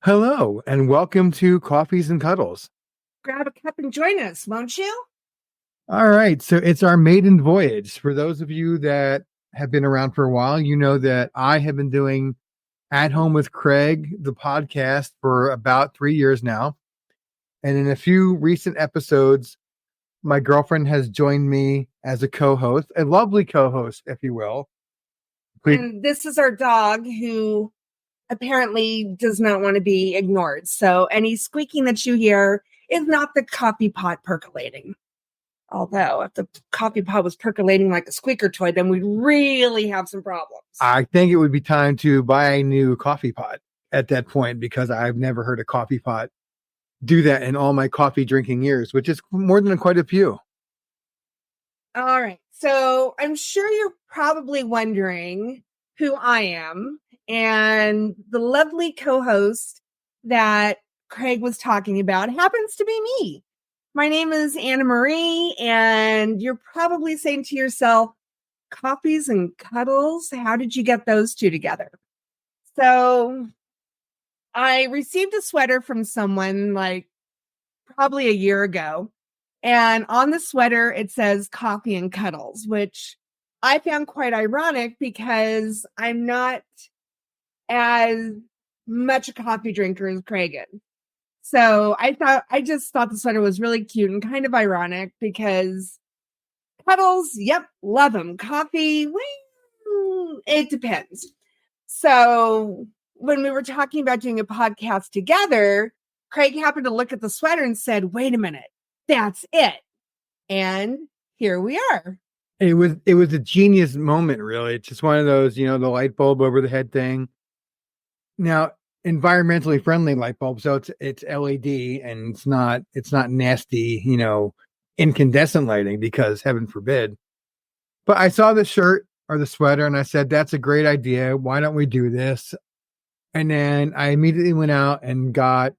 Hello, and welcome to Coffees and Cuddles. Grab a cup and join us, won't you? All right, so it's our maiden voyage. For those of you that have been around for a while, you know that I have been doing At Home with Craig, the podcast, for about 3 years now. And in a few recent episodes, my girlfriend has joined me as a co-host, a lovely co-host, if you will. And this is our dog who apparently does not want to be ignored. So any squeaking that you hear is not the coffee pot percolating. Although if the coffee pot was percolating like a squeaker toy, then we'd really have some problems. I think it would be time to buy a new coffee pot at that point because I've never heard a coffee pot do that in all my coffee drinking years, which is more than quite a few. All right. So I'm sure you're probably wondering who I am. And the lovely co-host that Craig was talking about happens to be me. My name is Anna Marie, and you're probably saying to yourself, Coffees and Cuddles, how did you get those two together? So I received a sweater from someone like probably a year ago. And on the sweater, it says Coffee and Cuddles, which I found quite ironic because I'm not as much a coffee drinker as Craig is. So I just thought the sweater was really cute and kind of ironic because cuddles, yep, love them. Coffee, well, it depends. So when we were talking about doing a podcast together, Craig happened to look at the sweater and said, wait a minute, that's it. And here we are. It was a genius moment, really. It's just one of those, the light bulb over the head thing. Now, environmentally friendly light bulb, so it's LED and it's not nasty, incandescent lighting, because heaven forbid. But I saw the shirt or the sweater and I said, that's a great idea. Why don't we do this? And then I immediately went out and got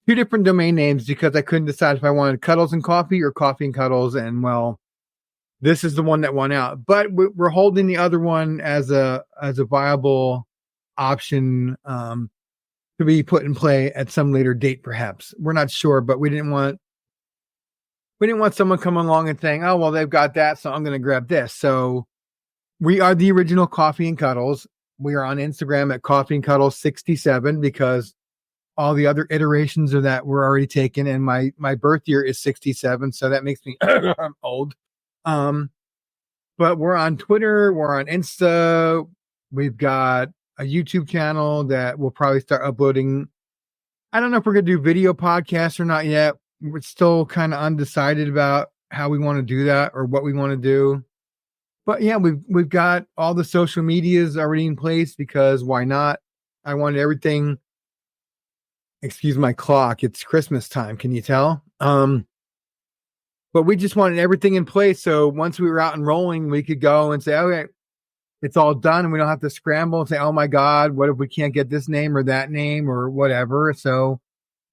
2 different domain names because I couldn't decide if I wanted Cuddles and Coffee or Coffee and Cuddles. And well, this is the one that won out, but we're holding the other one as a viable option to be put in play at some later date, perhaps. We're not sure, but we didn't want someone coming along and saying, oh, well, they've got that, so I'm going to grab this. So we are the original Coffee and Cuddles. We are on Instagram at Coffee and Cuddles 67 because all the other iterations of that were already taken. And my birth year is 67. So that makes me old. But we're on Twitter. We're on Insta. We've got a YouTube channel that we'll probably start uploading. I don't know if we're going to do video podcasts or not yet. We're still kind of undecided about how we want to do that or what we want to do. But yeah, we've got all the social medias already in place because why not? I wanted everything. Excuse my clock. It's Christmas time. Can you tell? But we just wanted everything in place. So once we were out and rolling, we could go and say, okay, it's all done. And we don't have to scramble and say, oh my God, what if we can't get this name or that name or whatever? So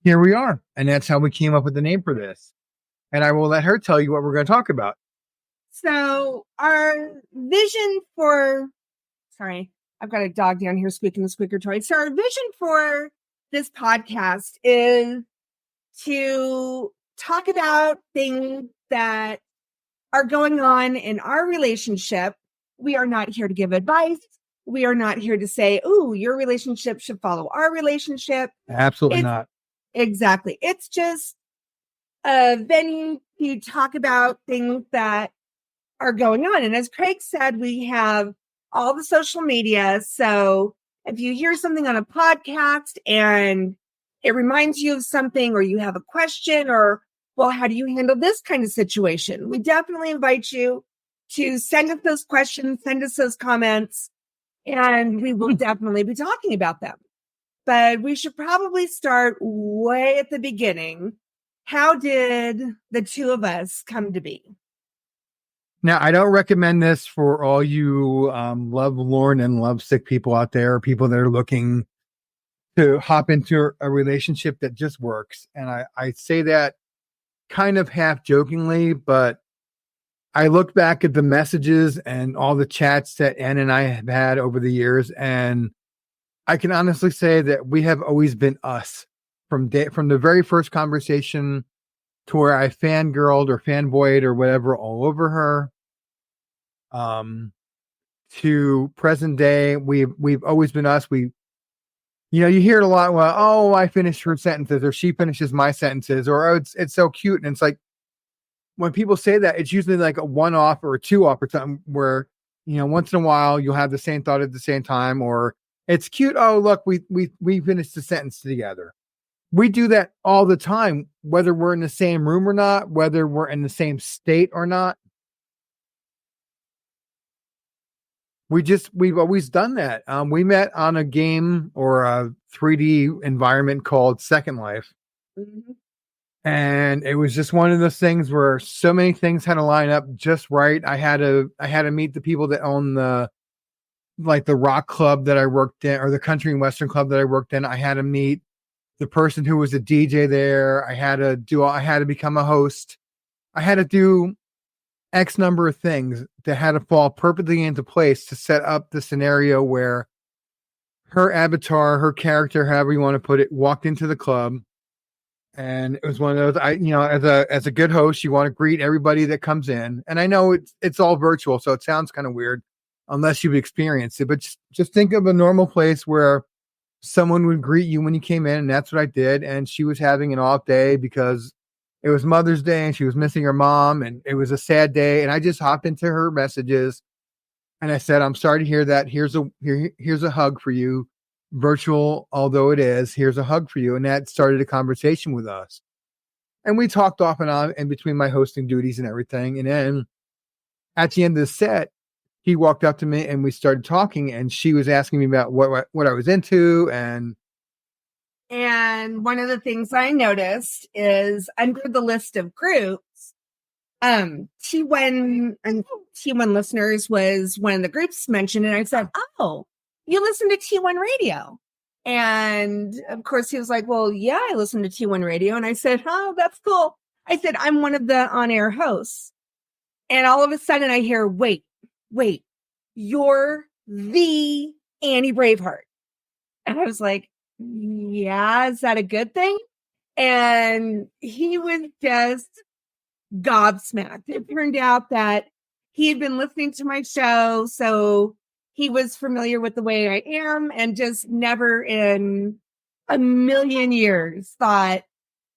here we are. And that's how we came up with the name for this. And I will let her tell you what we're going to talk about. So our vision sorry, I've got a dog down here squeaking the squeaker toy. So our vision for this podcast is to talk about things that are going on in our relationship. We are not here to give advice. We are not here to say, oh, your relationship should follow our relationship. Absolutely not. Exactly. It's just a venue to talk about things that are going on. And as Craig said, we have all the social media. So if you hear something on a podcast and it reminds you of something, or you have a question, or, well, how do you handle this kind of situation? We definitely invite you to send us those questions, send us those comments, and we will definitely be talking about them. But we should probably start way at the beginning. How did the two of us come to be? Now, I don't recommend this for all you lovelorn and lovesick people out there, or people that are looking to hop into a relationship that just works. And I say that kind of half jokingly, but I look back at the messages and all the chats that Ann and I have had over the years, and I can honestly say that we have always been us from the very first conversation to where I fangirled or fanboyed or whatever all over her. To present day, we've always been us. You hear it a lot. Well, oh, I finished her sentences, or she finishes my sentences, or oh, it's so cute. And it's like when people say that, it's usually like a one off or a two off or something where once in a while you'll have the same thought at the same time, or it's cute. Oh, look, we finished the sentence together. We do that all the time, whether we're in the same room or not, whether we're in the same state or not. We've always done that. We met on a game or a 3D environment called Second Life. Mhm. And it was just one of those things where so many things had to line up just right. I had to meet the people that own the rock club that I worked in, or the country and western club that I worked in. I had to meet the person who was a DJ there. I had to become a host. I had to do X number of things that had to fall perfectly into place to set up the scenario where her avatar, her character, however you want to put it, walked into the club. And it was one of those, as a good host, you want to greet everybody that comes in. And I know it's all virtual, so it sounds kind of weird unless you've experienced it. But just think of a normal place where someone would greet you when you came in, and that's what I did. And she was having an off day because it was Mother's Day and she was missing her mom, and it was a sad day. And I just hopped into her messages and I said, I'm sorry to hear that. Here's a hug for you. Virtual, although it is, here's a hug for you. And that started a conversation with us. And we talked off and on in between my hosting duties and everything. And then at the end of the set, he walked up to me and we started talking, and she was asking me about what I was into. And one of the things I noticed is under the list of groups, T1 and T1 listeners was one of the groups mentioned. And I said, oh, you listen to T1 radio. And of course he was like, well, yeah, I listen to T1 radio. And I said, oh, that's cool. I said, I'm one of the on-air hosts. And all of a sudden I hear, wait, you're the Annie Braveheart. And I was like, yeah, is that a good thing? And he was just gobsmacked. It turned out that he had been listening to my show, so he was familiar with the way I am, and just never in a million years thought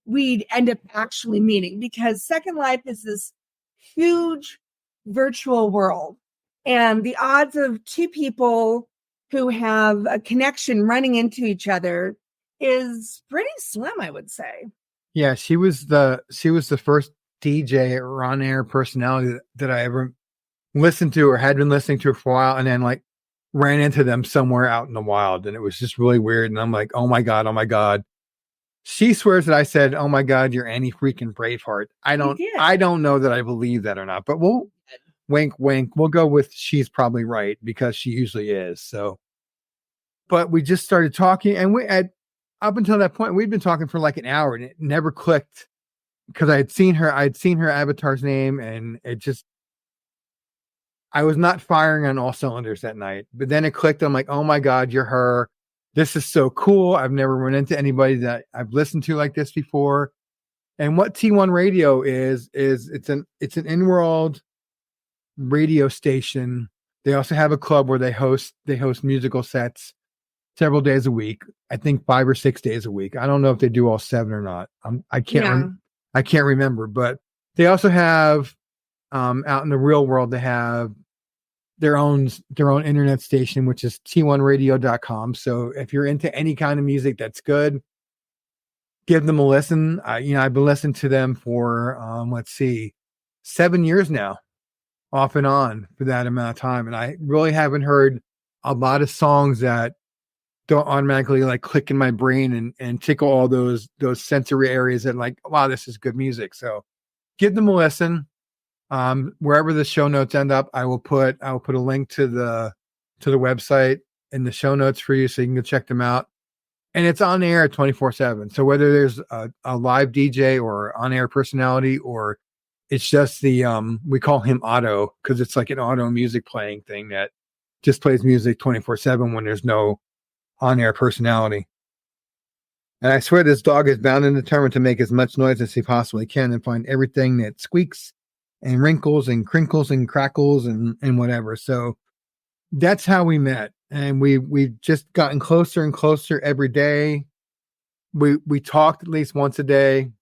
we'd end up actually meeting, because Second Life is this huge virtual world, and the odds of two people who have a connection running into each other is pretty slim, I would say. Yeah, she was the first DJ or on-air personality that I ever listened to or had been listening to for a while, and then like ran into them somewhere out in the wild, and it was just really weird. And I'm like, oh my god. She swears that I said, oh my god, you're Annie freaking Braveheart. I don't know that I believe that or not, but we'll wink, we'll go with she's probably right, because she usually is. So, but we just started talking, and up until that point, we'd been talking for like an hour, and it never clicked because I'd seen her avatar's name, and I was not firing on all cylinders that night. But then it clicked. I'm like, oh my god, you're her. This is so cool. I've never run into anybody that I've listened to like this before. And what T1 radio is it's an in-world radio station. They also have a club where they host musical sets several days a week. I think 5 or 6 days a week. I don't know if they do all 7 or not. I can't remember, but they also have out in the real world, they have their own internet station, which is t1radio.com. So if you're into any kind of music that's good, give them a listen. I've been listening to them for 7 years now, off and on for that amount of time. And I really haven't heard a lot of songs that don't automatically like click in my brain and tickle all those sensory areas that like, wow, this is good music. So give them a listen. Wherever the show notes end up, I will put a link to the website in the show notes for you, so you can go check them out. And it's on air 24/7. So whether there's a live DJ or on air personality, or it's just the we call him Auto, because it's like an auto music playing thing that just plays music 24/7 when there's no on-air personality. And I swear this dog is bound and determined to make as much noise as he possibly can and find everything that squeaks and wrinkles and crinkles and crackles and whatever. So that's how we met. And we've just gotten closer and closer every day. We talked at least once a day.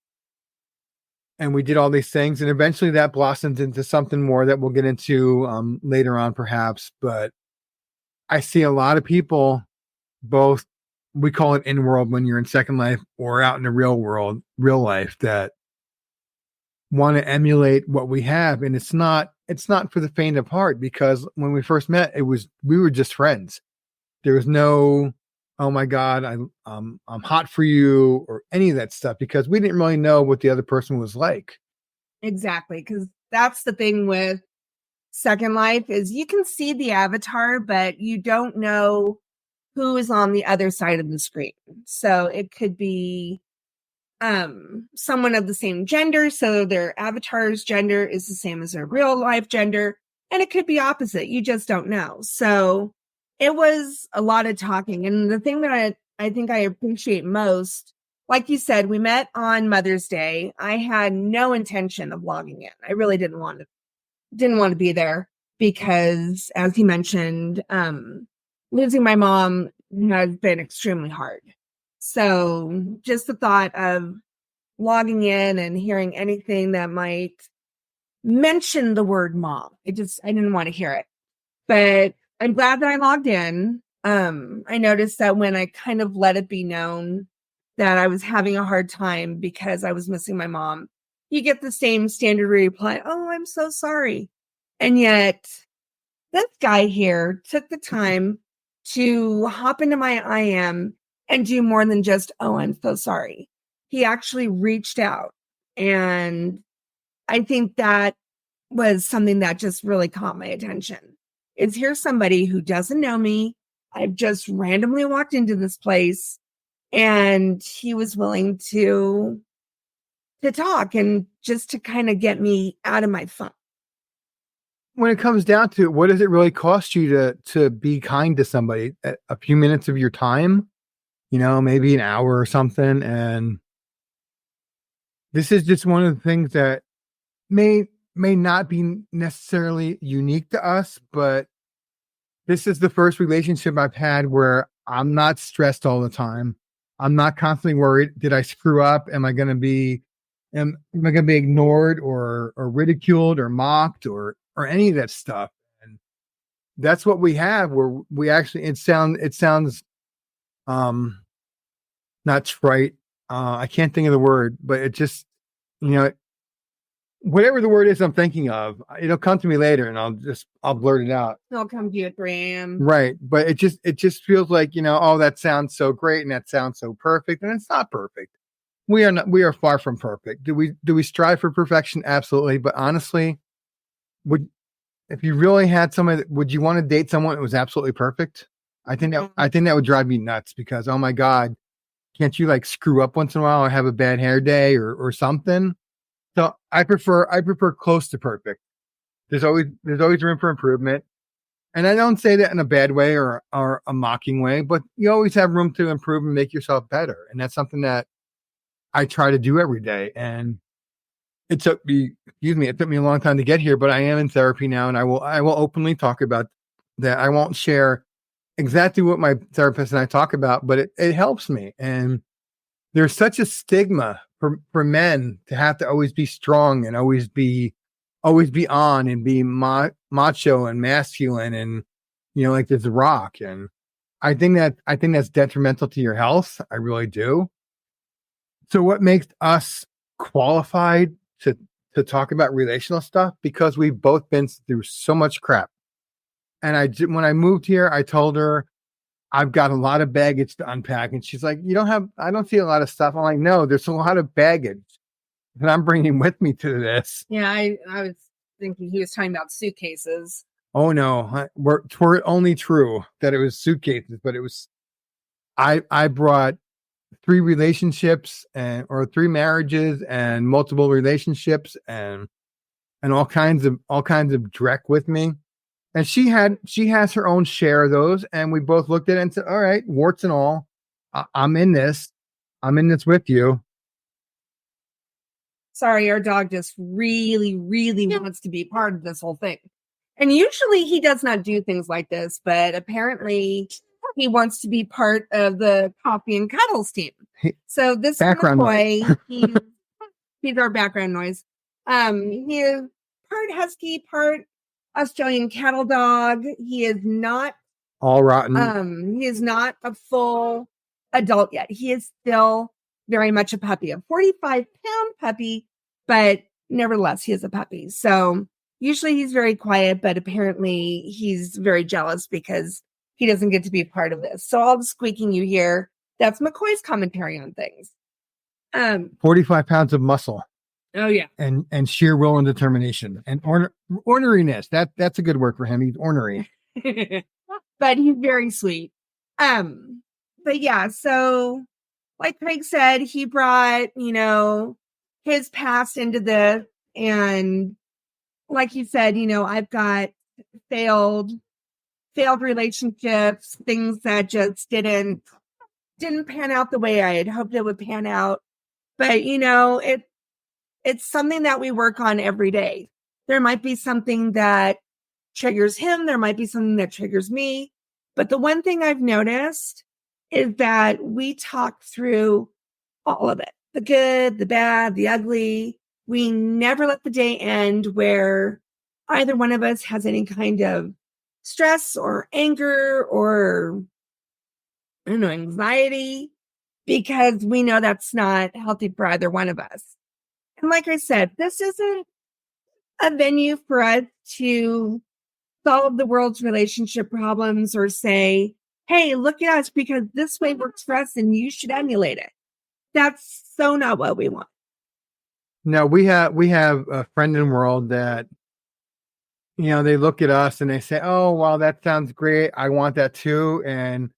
And we did all these things. And eventually that blossomed into something more that we'll get into later on, perhaps. But I see a lot of people, both, we call it in world when you're in Second Life or out in the real world, real life, that want to emulate what we have. And it's not for the faint of heart, because when we first met, we were just friends. There was no, oh my God, I'm hot for you or any of that stuff, because we didn't really know what the other person was like. Exactly. Because that's the thing with Second Life, is you can see the avatar, but you don't know who is on the other side of the screen. So it could be someone of the same gender, so their avatar's gender is the same as their real life gender, and it could be opposite. You just don't know. So it was a lot of talking. And the thing that I think I appreciate most, like you said, we met on Mother's Day. I had no intention of logging in. I really didn't want to be there, because, as he mentioned, losing my mom has been extremely hard. So just the thought of logging in and hearing anything that might mention the word mom, I didn't want to hear it. But I'm glad that I logged in. I noticed that when I kind of let it be known that I was having a hard time because I was missing my mom, you get the same standard reply, "Oh, I'm so sorry." And yet this guy here took the time to hop into my IM and do more than just, "Oh, I'm so sorry." He actually reached out. And I think that was something that just really caught my attention. Is here's somebody who doesn't know me. I've just randomly walked into this place, and he was willing to talk and just to kind of get me out of my funk. When it comes down to it, what does it really cost you to be kind to somebody? A few minutes of your time, maybe an hour or something. And this is just one of the things that may not be necessarily unique to us, but this is the first relationship I've had where I'm not stressed all the time. I'm not constantly worried. Did I screw up? Am I going to be ignored or ridiculed or mocked or any of that stuff? And that's what we have, where we actually, it sounds not trite. I can't think of the word, but it just, whatever the word is I'm thinking of, it'll come to me later and I'll blurt it out. It'll come to you at 3 a.m. Right. But it just feels like, oh, that sounds so great and that sounds so perfect. And it's not perfect. We are far from perfect. Do we strive for perfection? Absolutely. But honestly, if you really had somebody, would you want to date someone that was absolutely perfect? I think that would drive me nuts, because, oh my God, can't you like screw up once in a while or have a bad hair day or something? So I prefer close to perfect. There's always room for improvement. And I don't say that in a bad way or a mocking way, but you always have room to improve and make yourself better. And that's something that I try to do every day. And it took me a long time to get here, but I am in therapy now, and I will openly talk about that. I won't share exactly what my therapist and I talk about, but it helps me. And there's such a stigma for men to have to always be strong and always be on and be macho and masculine and like this rock. And I think that's detrimental to your health. I really do. So what makes us qualified to talk about relational stuff? Because we've both been through so much crap. And when I moved here, I told her I've got a lot of baggage to unpack. And she's like, I don't see a lot of stuff. I'm like, no, there's a lot of baggage that I'm bringing with me to this. Yeah, I was thinking he was talking about suitcases. Oh no, we're only true that it was suitcases, but it was, I brought 3 relationships or 3 marriages and multiple relationships and all kinds of dreck with me. And she has her own share of those, and we both looked at it and said, all right, warts and all, I'm in this with you. Sorry, our dog just really, really wants to be part of this whole thing. And usually he does not do things like this, but apparently he wants to be part of the Coffee and Cuddles team. So this background McCoy, he's our background noise. He is part husky, part Australian cattle dog. He is not all rotten. He is not a full adult yet. He is still very much a puppy, a 45-pound puppy, but nevertheless, he is a puppy. So usually he's very quiet, but apparently he's very jealous because he doesn't get to be part of this. So all the squeaking you hear, that's McCoy's commentary on things. 45 pounds of muscle. Oh yeah. And sheer will and determination and orneriness. That's a good word for him. He's ornery. But he's very sweet. But yeah, so like Craig said, he brought, his past into this. And like you said, I've got failed relationships, things that just didn't pan out the way I had hoped it would pan out. But, it's something that we work on every day. There might be something that triggers him. There might be something that triggers me. But the one thing I've noticed is that we talk through all of it, the good, the bad, the ugly. We never let the day end where either one of us has any kind of stress or anger or anxiety, because we know that's not healthy for either one of us. And like I said, this isn't a venue for us to solve the world's relationship problems or say, hey, look at us because this way works for us and you should emulate it. That's so not what we want. No, we have a friend in the world that, they look at us and they say, oh, wow, that sounds great. I want that too. And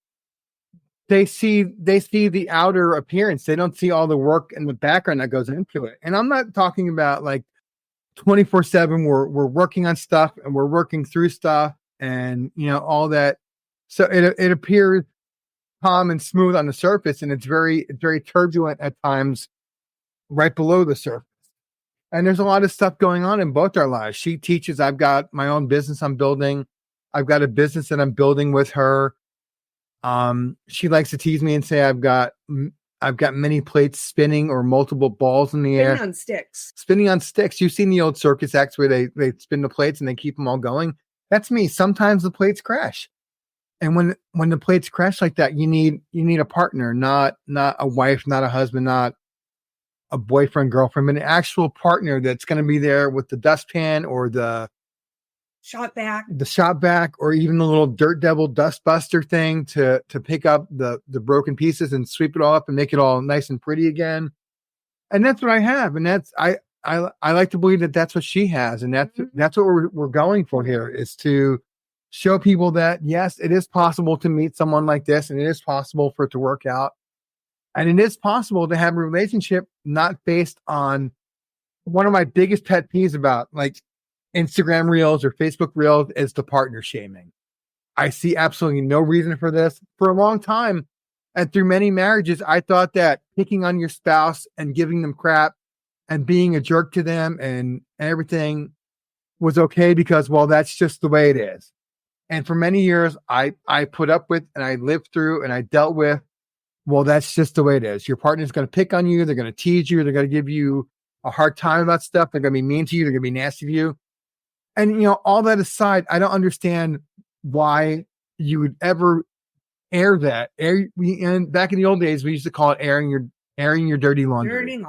they see the outer appearance. They don't see all the work in the background that goes into it. And I'm not talking about like 24/7. We're working on stuff and we're working through stuff and all that. So it appears calm and smooth on the surface, and it's very turbulent at times right below the surface. And there's a lot of stuff going on in both our lives. She teaches. I've got my own business I'm building. I've got a business that I'm building with her. She likes to tease me and say I've got many plates spinning or multiple balls in the air. Spinning on sticks. You've seen the old circus acts where they spin the plates and they keep them all going. That's me. Sometimes the plates crash. And when the plates crash like that, you need a partner, not a wife, not a husband, not a boyfriend, girlfriend, but an actual partner that's going to be there with the dustpan or the shop vac, or even the little Dirt Devil dust buster thing to pick up the broken pieces and sweep it all up and make it all nice and pretty and that's what I have, and that's I like to believe that that's what she has, and that's what we're going for here, is to show people that yes, it is possible to meet someone like this, and it is possible for it to work out, and it is possible to have a relationship not based on one of my biggest pet peeves about like Instagram reels or Facebook reels is the partner shaming. I see absolutely no reason for this. For a long time and through many marriages, I thought that picking on your spouse and giving them crap and being a jerk to them and everything was okay because, well, that's just the way it is. And for many years, I put up with and I lived through and I dealt with, well, that's just the way it is. Your partner's going to pick on you. They're going to tease you. They're going to give you a hard time about stuff. They're going to be mean to you. They're going to be nasty to you. And, all that aside, I don't understand why you would ever air that. And back in the old days, we used to call it airing your dirty laundry.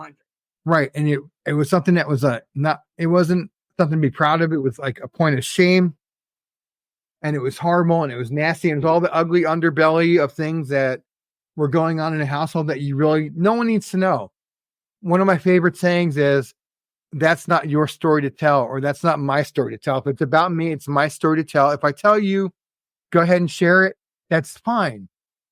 Right. And it was something that was it wasn't something to be proud of. It was like a point of shame. And it was horrible and it was nasty. And it was all the ugly underbelly of things that were going on in a household that no one needs to know. One of my favorite sayings is, that's not your story to tell, or that's not my story to tell. If it's about me, it's my story to tell. If I tell you, go ahead and share it. That's fine.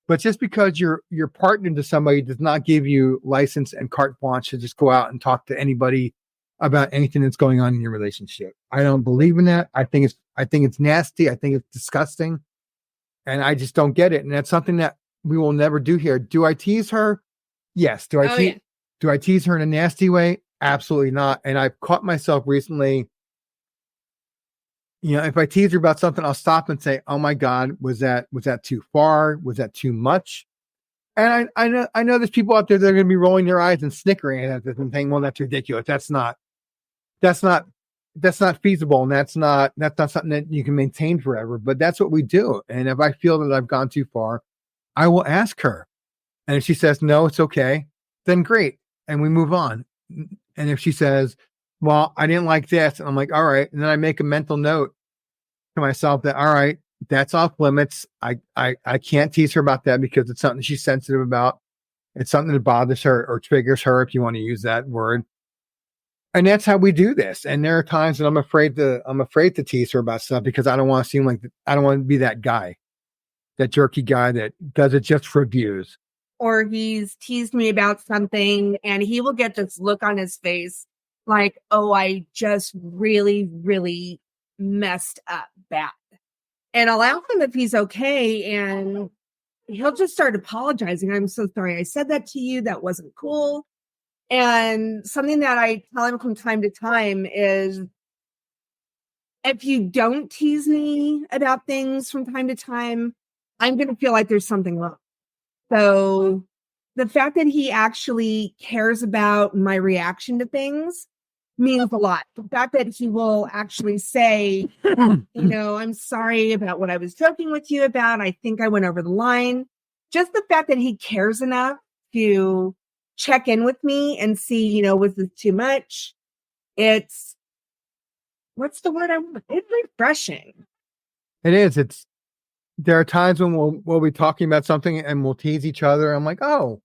But just because you're partnered to somebody does not give you license and carte blanche to just go out and talk to anybody about anything that's going on in your relationship. I don't believe in that. I think it's nasty. I think it's disgusting. And I just don't get it. And that's something that we will never do here. Do I tease her? Yes. Do I tease her in a nasty way? Absolutely not. And I've caught myself recently, if I tease her about something, I'll stop and say, "Oh my God, was that too far? Was that too much?" And I know there's people out there that are going to be rolling their eyes and snickering at this and saying, "Well, that's ridiculous. That's not feasible, and that's not something that you can maintain forever." But that's what we do. And if I feel that I've gone too far, I will ask her. And if she says, "No, it's okay," then great. And we move on. And if she says, "Well, I didn't like this," and I'm like, "All right." And then I make a mental note to myself that, all right, that's off limits. I can't tease her about that because it's something she's sensitive about. It's something that bothers her or triggers her, if you want to use that word. And that's how we do this. And there are times that I'm afraid to tease her about stuff because I don't want to seem like I don't want to be that guy, that jerky guy that does it just for views. Or he's teased me about something and he will get this look on his face like, "Oh, I just really, really messed up bad." And I'll ask him if he's okay, and he'll just start apologizing. "I'm so sorry I said that to you. That wasn't cool." And something that I tell him from time to time is, if you don't tease me about things from time to time, I'm going to feel like there's something wrong. So the fact that he actually cares about my reaction to things means a lot. The fact that he will actually say, "I'm sorry about what I was joking with you about. I think I went over the line." Just the fact that he cares enough to check in with me and see, was this too much? It's, what's the word I want? It's refreshing. It is. There are times when we'll be talking about something and we'll tease each other. I'm like, "Oh,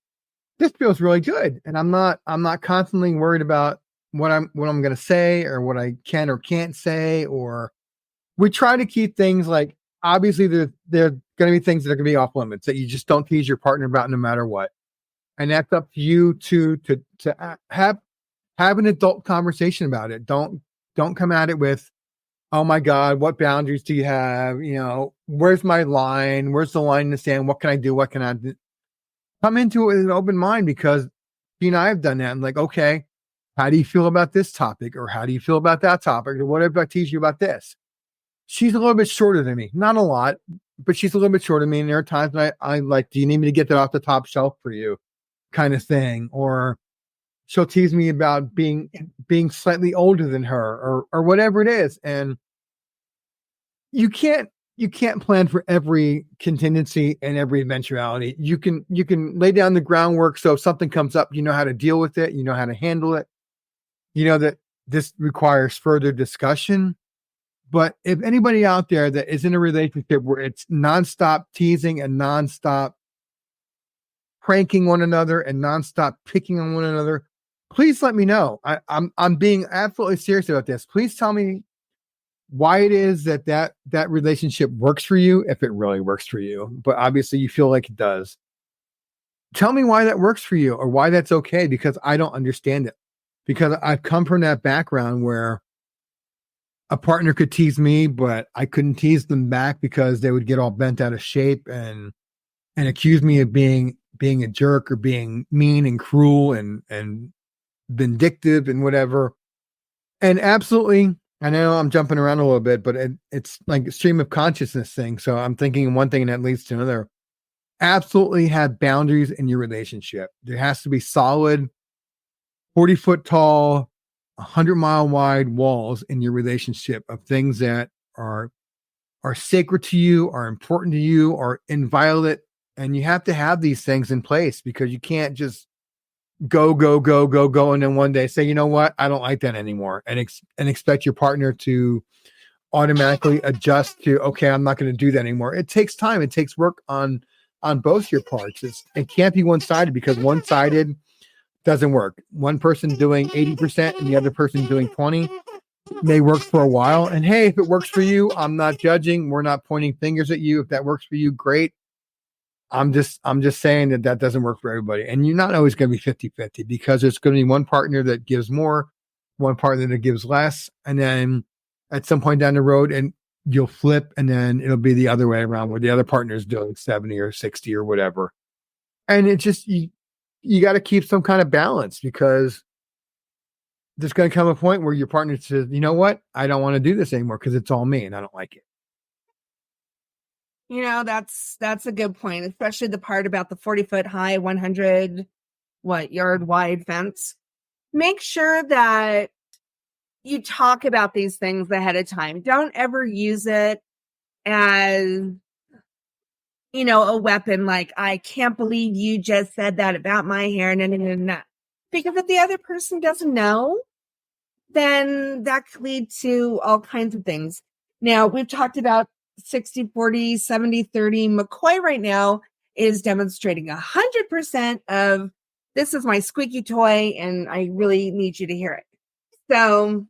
this feels really good." And I'm not constantly worried about what I'm going to say or what I can or can't say. Or we try to keep things like, obviously there are going to be things that are going to be off limits that you just don't tease your partner about no matter what. And that's up to you to have an adult conversation about it. Don't come at it with, "Oh my God, what boundaries do you have? Where's my line? Where's the line in the sand? What can I do? What can I do?" Come into it with an open mind, because you and I have done that. I'm like, "Okay, how do you feel about this topic? Or how do you feel about that topic? Or what if I tease you about this?" She's a little bit shorter than me. Not a lot, but she's a little bit shorter than me. And there are times when I like, "Do you need me to get that off the top shelf for you?" kind of thing. Or she'll tease me about being slightly older than her, or whatever it is. And you can't plan for every contingency and every eventuality. You can lay down the groundwork so if something comes up, you know how to deal with it, you know how to handle it, that this requires further discussion. But if anybody out there that is in a relationship where it's nonstop teasing and nonstop pranking one another and nonstop picking on one another, please let me know. I'm being absolutely serious about this. Please tell me why it is that relationship works for you, if it really works for you. But obviously you feel like it does. Tell me why that works for you, or why that's okay, because I don't understand it. Because I've come from that background where a partner could tease me, but I couldn't tease them back because they would get all bent out of shape and accuse me of being a jerk or being mean and cruel and vindictive and whatever. And absolutely, I know I'm jumping around a little bit, but it's like a stream of consciousness thing. So I'm thinking one thing and that leads to another. Absolutely have boundaries in your relationship. There has to be solid 40-foot tall, 100-mile wide walls in your relationship of things that are sacred to you, are important to you, are inviolate. And you have to have these things in place, because you can't just go. And then one day say, "You know what? I don't like that anymore." And expect your partner to automatically adjust to, "Okay, I'm not going to do that anymore." It takes time. It takes work on both your parts. It can't be one-sided, because one-sided doesn't work. One person doing 80% and the other person doing 20 may work for a while. And hey, if it works for you, I'm not judging. We're not pointing fingers at you. If that works for you, great. I'm just saying that doesn't work for everybody. And you're not always going to be 50-50, because there's going to be one partner that gives more one partner that gives less, and then at some point down the road, and you'll flip, and then it'll be the other way around where the other partner is doing 70 or 60 or whatever. And it just, you got to keep some kind of balance, because there's going to come a point where your partner says, you know what, I don't want to do this anymore because it's all me and I don't like it. That's a good point, especially the part about the 40-foot high, 100 yard wide fence. Make sure that you talk about these things ahead of time. Don't ever use it as, a weapon. Like, I can't believe you just said that about my hair. No. Because if the other person doesn't know, then that could lead to all kinds of things. Now, we've talked about 60-40, 70-30. McCoy right now is demonstrating 100% of, this is my squeaky toy and I really need you to hear it. So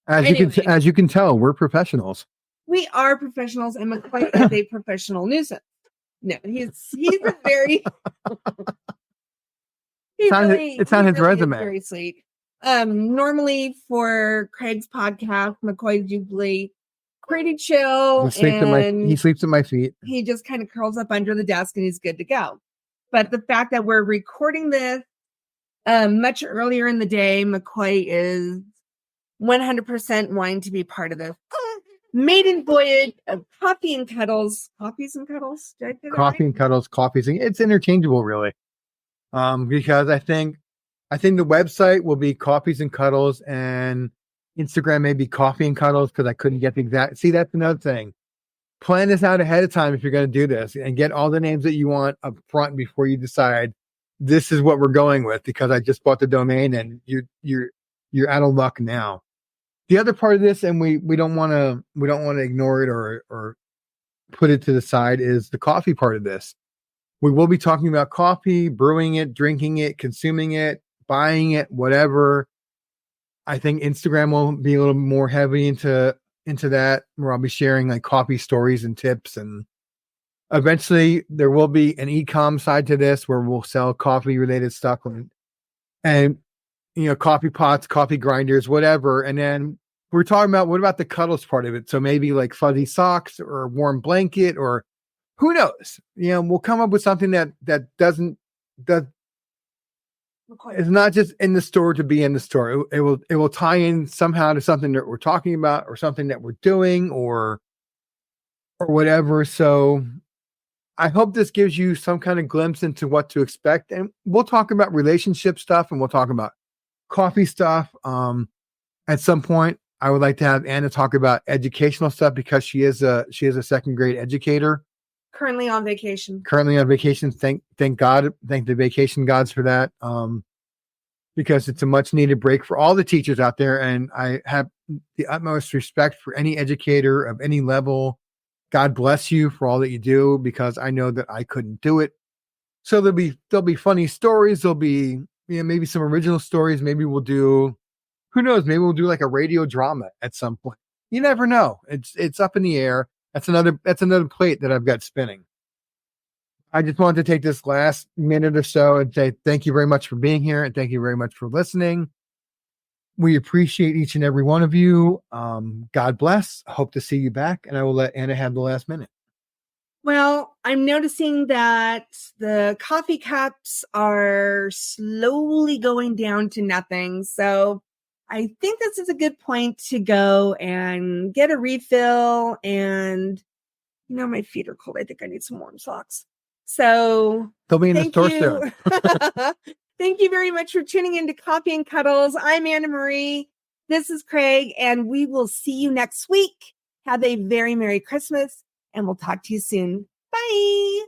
as you can tell, we're professionals. We are professionals, and McCoy is a professional nuisance. No, he's a very it's on his resume. Very sweet. Normally for Craig's podcast, McCoy's usually pretty chill. He sleeps at my feet. He just kind of curls up under the desk and he's good to go. But the fact that we're recording this much earlier in the day, McCoy is 100% wanting to be part of this Maiden Voyage of Coffee and Cuddles. Coffees and Cuddles? Did I say that Coffee right? and Cuddles, coffees. It's interchangeable, really. Because I think the website will be Coffees and Cuddles, and Instagram may be Coffee and Cuddles, because I couldn't get the exact. See, that's another thing. Plan this out ahead of time if you're going to do this, and get all the names that you want up front before you decide this is what we're going with, because I just bought the domain and you're out of luck now. The other part of this, and we don't want to ignore it or put it to the side, is the coffee part of this. We will be talking about coffee, brewing it, drinking it, consuming it, buying it, whatever. I think Instagram will be a little more heavy into that, where I'll be sharing like coffee stories and tips, and eventually there will be an e-com side to this where we'll sell coffee related stuff and coffee pots, coffee grinders, whatever. And then we're talking about, what about the Cuddles part of it? So maybe like fuzzy socks or a warm blanket, or who knows? We'll come up with something that is not just in the store to be in the store. It will tie in somehow to something that we're talking about, or something that we're doing, or whatever. So I hope this gives you some kind of glimpse into what to expect. And we'll talk about relationship stuff, and we'll talk about coffee stuff. At some point, I would like to have Anna talk about educational stuff, because she is a second grade educator. Currently on vacation. Thank God. Thank the vacation gods for that. Because it's a much needed break for all the teachers out there. And I have the utmost respect for any educator of any level. God bless you for all that you do, because I know that I couldn't do it. So there'll be funny stories. There'll be, maybe some original stories. Maybe we'll do, who knows? Maybe we'll do like a radio drama at some point. You never know. It's up in the air. That's another plate that I've got spinning. I just wanted to take this last minute or so and say thank you very much for being here, and thank you very much for listening. We appreciate each and every one of you. God bless. Hope to see you back, and I will let Anna have the last minute. Well, I'm noticing that the coffee cups are slowly going down to nothing. So I think this is a good point to go and get a refill. And, my feet are cold. I think I need some warm socks. So they'll be in the store soon. Thank you very much for tuning into Coffee and Cuddles. I'm Anna Marie. This is Craig, and we will see you next week. Have a very Merry Christmas, and we'll talk to you soon. Bye.